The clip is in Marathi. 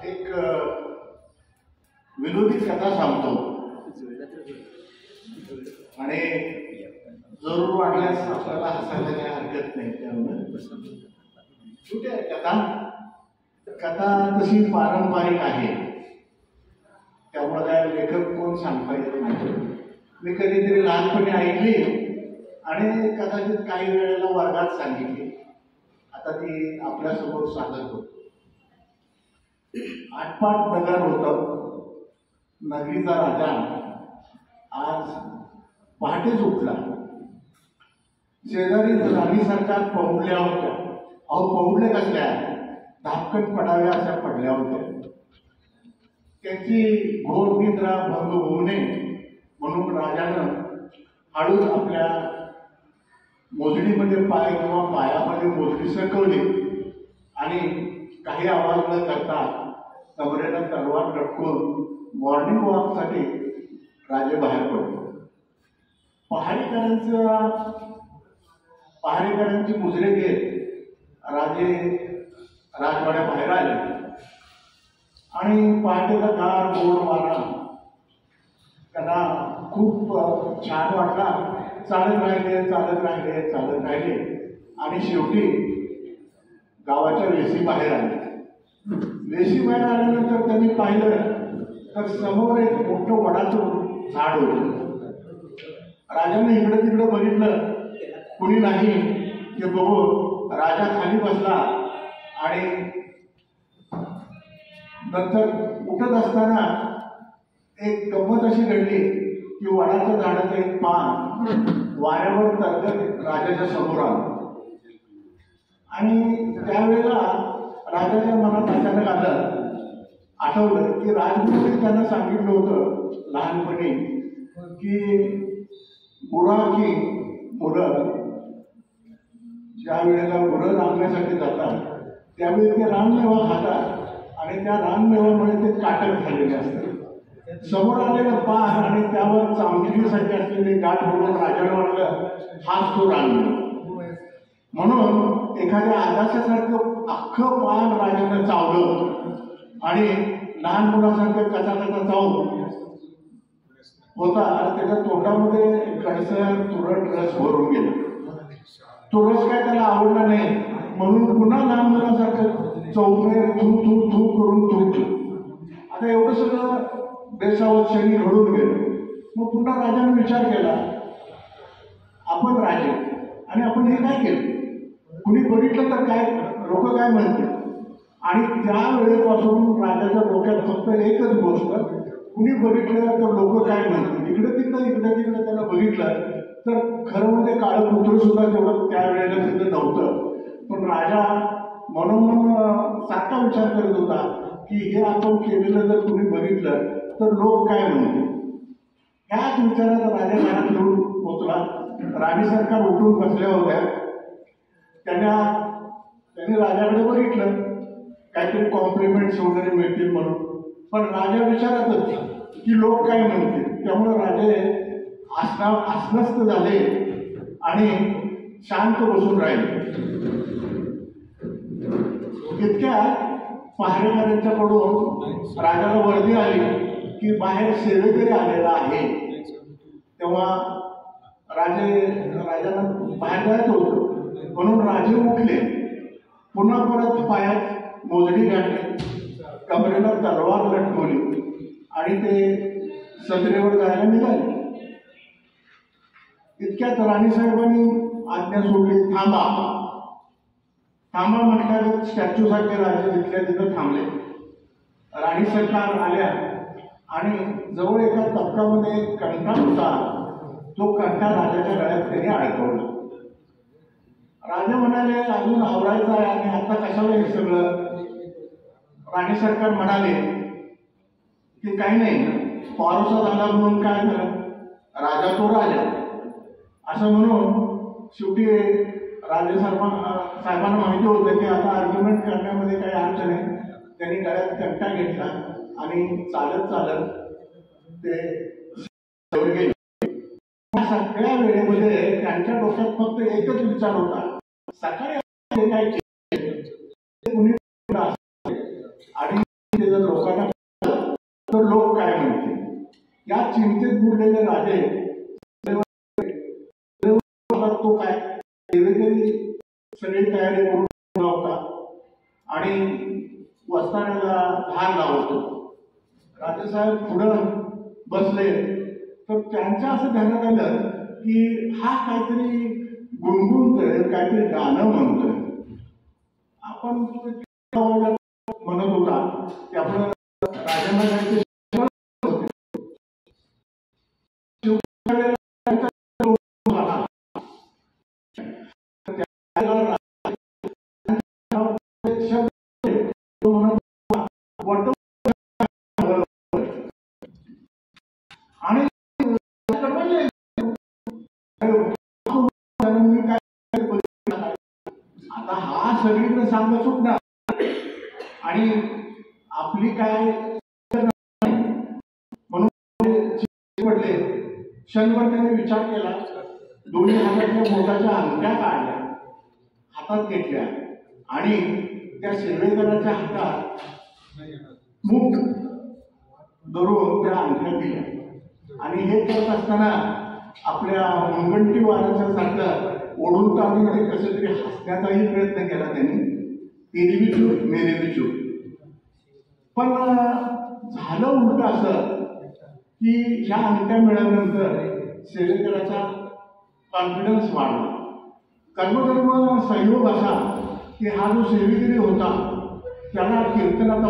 एक विनोदी कथा सांगतो आणि जरूर वाटल्यास आपल्याला हसायला काही हरकत नाही. त्यामुळे छोटी आहे कथा तशी पारंपरिक आहे, त्यामुळे लेखक कोण सांगता येत नाही. मी कधीतरी लहानपणी ऐकली आणि कदाचित काही वेळेला वर्गात सांगितली. आता ती आपल्यासमोर सादर करतो. आटपाट नगर होतं. नगरीचा राजा आज पहाटेच उठला. शेजारी राणी सरकार पहुडल्या होत्या. पहुडले कसल्या, धापकन पडाव्या अशा पडल्या होत्या. त्यांची घोर निद्रा भंग होऊ नये म्हणून राजानं हळूच आपल्या मोजडीमध्ये पाय किंवा पायामध्ये मोजडी सरकवली आणि काही आवाज न करता कमरेला तलवार लटकून मॉर्निंग वॉकसाठी राजे बाहेर पडले. पहारेकरांची मुजरे घेत राजे राजवाड्या बाहेर आले आणि पहाटेचा गार गोड वारा त्यांना खूप छान वाटला. चालत राहिले आणि शेवटी गावाच्या वेशी बाहेर आले. वेशी बाहेर आल्यानंतर त्यांनी पाहिलं तर समोर एक मोठं वडाचं झाड होतं. राजाने इकडे तिकडे बघितलं, कुणी नाही. ते बघून राजा खाली बसला आणि नंतर उठत असताना एक गंमत अशी घडली की वडाच्या झाडाचं एक पान वाऱ्यावर तरंगत राजाच्या समोर आलं आणि त्यावेळेला राजाच्या मनात अचानक आठवलं की राजगुरूने त्यांना सांगितलं होतं लहानपणी की बुरा की मुलं ज्या वेळेला गुरं रांगण्यासाठी जातात त्यावेळी ते रानमेवा खातात आणि त्या रानमेव्यामुळे ते काटक झालेले असतात. समोर आलेलं पान आणि त्यावर चांगलीसाठी असलेले गाठ बघून राजाला वाटलं हाच तो रानमेवा. म्हणून एखाद्या आकाशासारखं अख्खं पान राजानं चावलं आणि लहान मुलासारखं कचा चावून होता. त्याच्या तोंडामध्ये कडसर तुरट रस भरून गेला. तो रस काय त्याला आवडला नाही म्हणून पुन्हा लहान मुलासारखं चौकणे थू करून थुंकलं. आता एवढं सगळं बेसावत क्षणी घडून गेलं. मग पुन्हा राजाने विचार केला, आपण राजे आणि आपण हे काय केलं, कुणी बघितलं तर काय, लोक काय म्हणतील. आणि त्या वेळेपासून राजाच्या डोक्यात फक्त एकच गोष्ट, कुणी बघितलं तर लोक काय म्हणतील. इकडे तिकडे त्याला बघितलं तर खरं म्हणजे काळं कुत्रं सुद्धा तेवढं त्यावेळेला तिथं नव्हतं. पण राजा म्हणून सारखा विचार करत होता की हे आपण केलेलं जर कुणी बघितलं तर लोक काय म्हणतील. ह्याच विचारात राजा घरात येऊन पोचला. राणी सरकार उठून बसल्या होत्या. त्यांनी राजाकडे बघितलं, काहीतरी कॉम्प्लिमेंट्स वगैरे मिळतील म्हणून. पण राजा विचारतच की लोक काय म्हणतील. त्यामुळे राजे अस्वस्थ झाले आणि शांत बसून राहिले. इतक्यात पहारेकऱ्यांच्याकडून राजाला वर्दी आली की बाहेर सेवेकरी आलेला आहे. तेव्हा राजाला बाहेर जायचं होतं म्हणून राजे उठले. पुन्हा परत पायात मोजडी घातली, कमरेला तलवार लटकवली आणि ते सत्रेवर जायला निघाले. इतक्यात राणीसाहेबांनी आज्ञा सोडली, थांबा म्हटल्यावर स्टॅच्यू सारखे राजे तिथल्या तिथं थांबले. राणी सरकार आल्या आणि जवळ एका तबकामध्ये कंठा होता. तो कंठा राजाच्या गळ्यात त्यांनी अडकवला. राजा म्हणाले अजून आवरायचं आहे आणि आता कशाला हे सगळं. राणी सरकार म्हणाले की काही नाही, पारोसा झाला म्हणून काय झालं, राजा तो राजा असं म्हणून. शेवटी राजे साहेबांना माहिती होतं की आता आर्ग्युमेंट करण्यामध्ये काही अर्थ नाही. त्यांनी गळ्यात कंठा घेतला आणि चालत ते गेले. डोक्यात फक्त एकच विचार होता, सकाळी काय कुणी आणि ते जर लोकांना तर लोक काय म्हणतील, या चिंतेत बुडलेले राजे तो काय सगळी तयारी करून होता आणि वस्तानाला धार लावतो. राजेसाहेब पुढं बसले तर त्यांच्या असं ध्यानात आलं की हा काहीतरी गुणगुणतोय, काहीतरी गाणं म्हणतोय. आपण म्हणत होता की आपलं राजांना आणि आता हा सगळीकडे सांगत सुटणार आणि आपली काय म्हणून पडले. क्षणभर त्याने विचार केला, दोन्ही हातातल्या मोठाच्या अंगठ्या काढल्या, हातात घेतल्या आणि त्या सेवेकराच्या हातात मूठ धरून त्या अंगठ्या दिल्या आणि हे करत असताना आपल्या मुनगंटी वाराच्या सारखं ओढून ताणून कसं तरी हसण्याचाही प्रयत्न केला त्यांनी. तेरी भी चूक मेरी भी चूक. पण झालं उलट असं की ह्या अंगठ्या मिळाल्यानंतर सेवेकराचा कॉन्फिडन्स वाढला. कर्मधर्म संयोग असा की हा जो सेवेकरी होता त्याला कीर्तनाचा